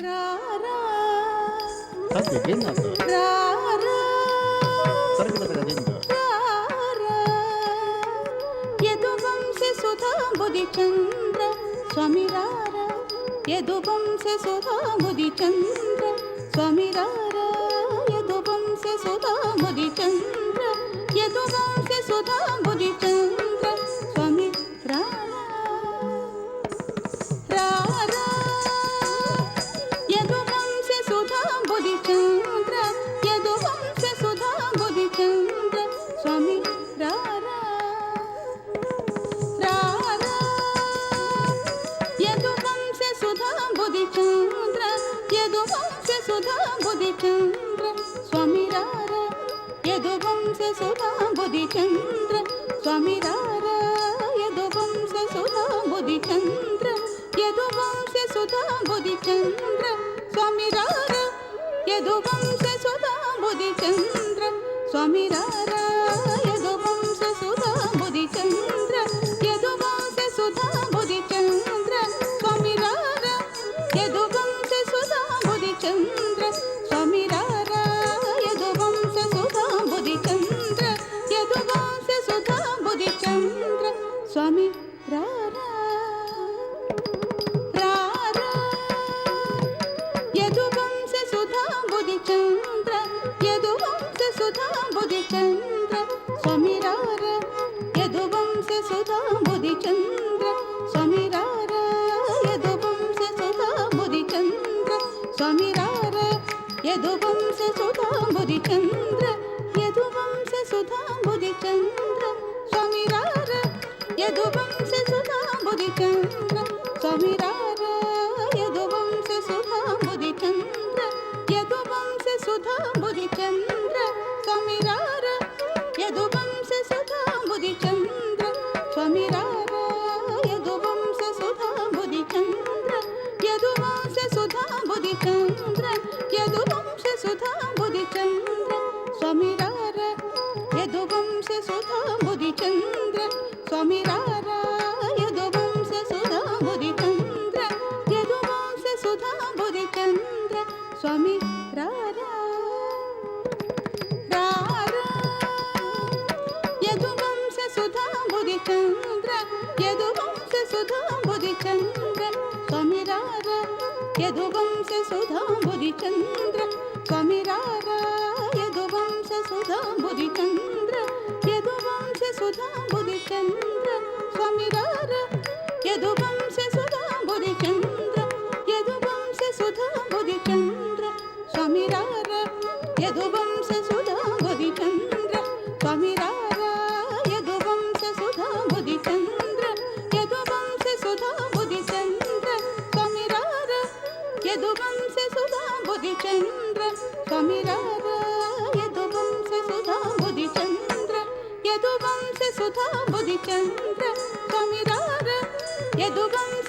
ರಾರಾ ಅದೇನಾಯ್ತು? ರಾರಾ ಹೊರಗಡೆ ಬರೋದಿಂದ ರಾರಾ ಯದುವಂಶೆ ಸುಧಾ ಬುಧಿಚಂದ್ರ ಸ್ವಾಮಿ ರಾರಾ ಯದುವಂಶೆ ಸುಧಾ ಬುಧಿಚಂದ್ರ ಸ್ವಾಮಿ ರಾರಾ ಯದುವಂಶೆ ಸುಧಾ ಬುಧಿಚಂದ್ರ ಯದುವಂಶೆ ಸುಧಾ ಬುಧಿಚಂದ್ರ ಸ್ವಾಮಿ ರಾರಾ ರಾರಾ ಯದುವಂಶೆ ಸುಧಾ ಬುಧಿಚಂದ್ರ ಯದುವಂಶೆ ಸುಧಾ ಬುಧಿಚಂದ್ರ ಸ್ವಾಮಿ ರಾರಾ ರಾರಾ ಯದುವಂಶೆ ಸುಧಾ ಬುಧಿಚಂದ್ರ ಯದುವಂಶೆ ಸುಧಾ ಬುಧಿಚಂದ್ರ ಸ್ವಾಮಿ ರಾರಾ ಯದುವಂಶೆ ಸುಧಾ ಬುಧಿಚಂದ್ರ ಸ್ವಾಮಿ ರಾರಾ ಯದುವಂಶೆ ಸುಧಾ ಬುಧಿಚಂದ್ರ ಯದುವಂಶೆ ಸುಧಾ ಬುಧಿಚಂದ್ರ ಸ್ವಾಮಿ ರಾರಾ ಯದುವಂಶೆ ಸುಧಾ ಬುಧಿಚಂದ್ರ ಸ್ವಾಮಿ ರಾರಾ ಯದುವಂಶೆ ಸುಧಾ ಬುಧಿಚಂದ್ರ ಯದುವಂಶೆ ಸುಧಾ ಬುಧಿಚಂದ್ರ ಸ್ವಾಮಿ ರಾರಾ ಯದುವಂಶೆ ಸುಧಾ ಬುಧಿಚಂದ್ರ ಸ್ವಾಮಿ ರಾರಾ ಯದುವಂಶೆ ಸುಧಾ ಬುಧಿಚಂದ್ರ ಯದುವಂಶೆ ಸುಧಾ ಬುಧಿಚಂದ್ರ ಸ್ವಾಮಿ ರಾರಾ ರಾರಾ ಯದುವಂಶೆ ಸುಧಾ ಬುಧಿಚಂದ್ರ ಯದುವಂಶೆ ಸುಧಾ ಬುಧಿಚಂದ್ರ ಸ್ವಾಮಿ ರಾರಾ ಯದುವಂಶೆ ಸುಧಾ ಬುಧಿಚಂದ್ರ ಸ್ವಾಮಿ ರಾರಾ ಯದುವಂಶೆ ಸುಧಾ ಬುಧಿಚಂದ್ರ ಸ್ವಾಮಿ ರಾರಾ ಯದುವಂಶೆ ಸುಧಾ ಬುಧಿಚಂದ್ರ ಯದುವಂಶೆ ಸುಧಾ ಬುಧಿಚಂದ್ರ ಸ್ವಾಮಿ ರಾರಾ ಯದುವಂಶೆ ಸುಧಾ ಬುಧಿಚಂದ್ರ ಸ್ವಾಮಿ ರಾರಾ ಯದುವಂಶೆ ಸುಧಾ ಬುಧಿಚಂದ್ರ ಯದುವಂಶೆ ಸುಧಾ ಬುಧಿಚಂದ್ರ ಸ್ವಾಮಿ ರಾರಾ ಯದುವಂಶೆ ಸುಧಾ ಬುಧಿಚಂದ್ರ ಸ್ವಾಮಿ ರಾರಾ ಯದುವಂಶೆ ಸುಧಾ ಬುಧಿಚಂದ್ರ ಯದುವಂಶೆ ಸುಧಾ ಬುಧಿಚಂದ್ರ ಯದುವಂಶೆ ಸುಧಾ ಬುಧಿಚಂದ್ರ ಸ್ವಾಮಿ ರಾರಾ ಯದುವಂಶೆ ಸುಧಾ ಬುಧಿಚಂದ್ರ ಸ್ವಾಮಿ ರಾರಾ ಯದುವಂಶೆ ಸುಧಾ ಬುಧಿಚಂದ್ರ ಯದುವಂಶೆ ಸುಧಾ ಬುಧಿಚಂದ್ರ ಸ್ವಾಮಿ ರಾರಾ ರಾರಾ ಯದುವಂಶೆ ಸುಧಾ ಬುಧಿಚಂದ್ರ ಯದುವಂಶೆ ಸುಧಾ ಬುಧಿಚಂದ್ರ ಸ್ವಾಮಿ ರಾರಾ ಯದುವಂಶೆ ಸುಧಾ ಬುಧಿಚಂದ್ರ ಸ್ವಾಮಿ ರಾರಾ ಯದುವಂಶೆ ಸುಧಾ ಬುಧಿಚಂದ್ರ ಯದುವಂಶೆ ಸುಧಾ ಬುಧಿಚಂದ್ರ ಸ್ವಾಮಿ ರಾರಾ ಯದುವಂಶೆ ಸುಧಾ ಬುಧಿಚಂದ್ರ ಯದುವಂಶೆ ಸುಧಾ ಬುಧಿಚಂದ್ರ ಸ್ವಾಮಿ ರಾರಾ ಯದುವಂಶೆ ಸುಧಾ ಬುಧಿಚಂದ್ರ ಸ್ವಾಮಿ ರಾರಾ ಯದುವಂಶೆ ಸುಧಾ ಬುಧಿಚಂದ್ರ ಯದುವಂಶೆ ಸುಧಾ ಬುಧಿಚಂದ್ರ ಸ್ವಾಮಿ ರಾರಾ ಯದುವಂಶೆ ಸುಧಾ ಬುಧಿಚಂದ್ರ ಸ್ವಾಮಿ ರಾರಾ ಯದುವಂಶೆ ಸುಧಾ ಬುಧಿಚಂದ್ರ ಯದುವಂಶೆ ಸುಧಾ ಬುಧಿಚಂದ್ರ ಸ್ವಾಮಿ ರಾರಾ ಯದುವಂಶೆ